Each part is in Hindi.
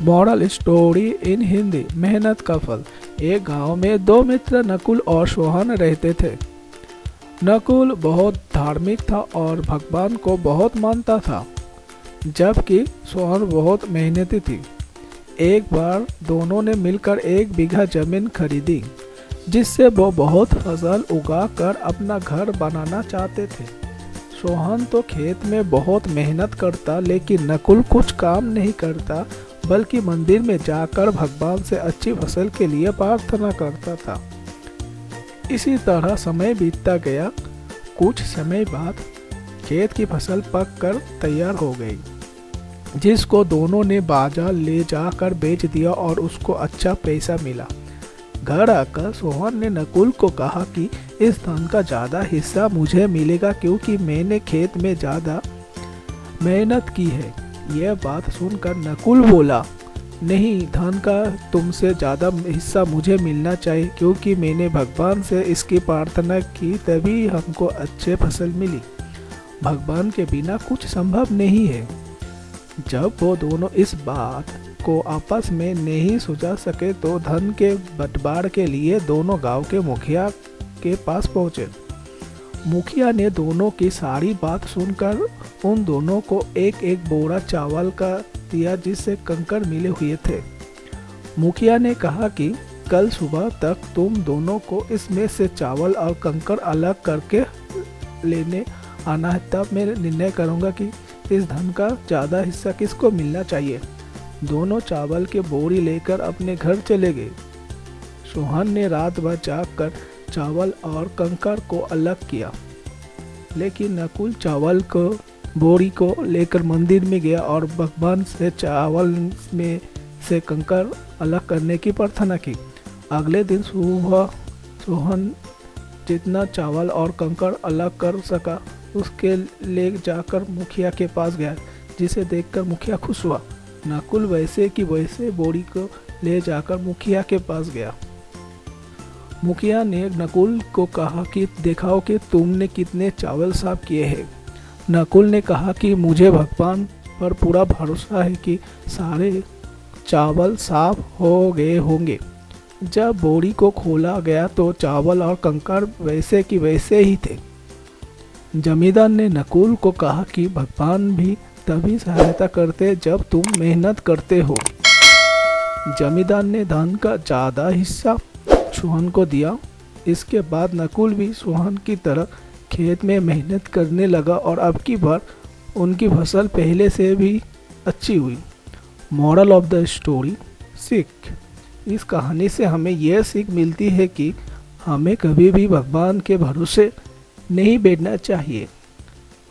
Moral story in Hindi. मेहनत का फल। एक गांव में दो मित्र नकुल और सोहन रहते थे। नकुल बहुत धार्मिक था और भगवान को बहुत मानता था, जबकि सोहन बहुत मेहनती थी। एक बार दोनों ने मिलकर 1 बीघा जमीन खरीदी, जिससे वो बहुत फसल उगाकर अपना घर बनाना चाहते थे। सोहन तो खेत में बहुत मेहनत करता, लेकिन नकुल कुछ काम नहीं करता, बल्कि मंदिर में जाकर भगवान से अच्छी फसल के लिए प्रार्थना करता था। इसी तरह समय बीतता गया। कुछ समय बाद खेत की फसल पककर तैयार हो गई, जिसको दोनों ने बाजार ले जाकर बेच दिया और उसको अच्छा पैसा मिला। घर आकर सोहन ने नकुल को कहा कि इस धन का ज़्यादा हिस्सा मुझे मिलेगा, क्योंकि मैंने खेत में ज़्यादा मेहनत की है। यह बात सुनकर नकुल बोला, नहीं, धन का तुमसे ज़्यादा हिस्सा मुझे मिलना चाहिए, क्योंकि मैंने भगवान से इसकी प्रार्थना की, तभी हमको अच्छे फसल मिली। भगवान के बिना कुछ संभव नहीं है। जब वो दोनों इस बात को आपस में नहीं सुलझा सके, तो धन के बंटवारे के लिए दोनों गांव के मुखिया के पास पहुंचे। मुखिया ने दोनों की सारी बात सुनकर उन दोनों को एक एक बोरा चावल का दिया, जिससे कंकड़ मिले हुए थे। मुखिया ने कहा कि कल सुबह तक तुम दोनों को इसमें से चावल और कंकड़ अलग करके लेने आना है, तब मैं निर्णय करूंगा कि इस धन का ज़्यादा हिस्सा किसको मिलना चाहिए। दोनों चावल के बोरी लेकर अपने घर चले गए। सोहन ने रात भर जागकर चावल और कंकड़ को अलग किया, लेकिन नकुल चावल को बोरी को लेकर मंदिर में गया और भगवान से चावल में से कंकड़ अलग करने की प्रार्थना की। अगले दिन सुबह सोहन जितना चावल और कंकड़ अलग कर सका उसके ले जाकर मुखिया के पास गया, जिसे देखकर मुखिया खुश हुआ। नकुल वैसे की वैसे बोरी को ले जाकर मुखिया के पास गया। मुखिया ने नकुल को कहा कि दिखाओ कि तुमने कितने चावल साफ किए हैं। नकुल ने कहा कि मुझे भगवान पर पूरा भरोसा है कि सारे चावल साफ हो गए होंगे। जब बोरी को खोला गया तो चावल और कंकड़ वैसे की वैसे ही थे। जमींदार ने नकुल को कहा कि भगवान भी तभी सहायता करते जब तुम मेहनत करते हो। जमींदार ने धन का ज़्यादा हिस्सा सोहन को दिया। इसके बाद नकुल भी सोहन की तरह खेत में मेहनत करने लगा और अब की बार उनकी फसल पहले से भी अच्छी हुई। Moral of the story. सीख। इस कहानी से हमें यह सीख मिलती है कि हमें कभी भी भगवान के भरोसे नहीं बैठना चाहिए।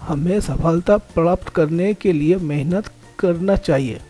हमें सफलता प्राप्त करने के लिए मेहनत करना चाहिए।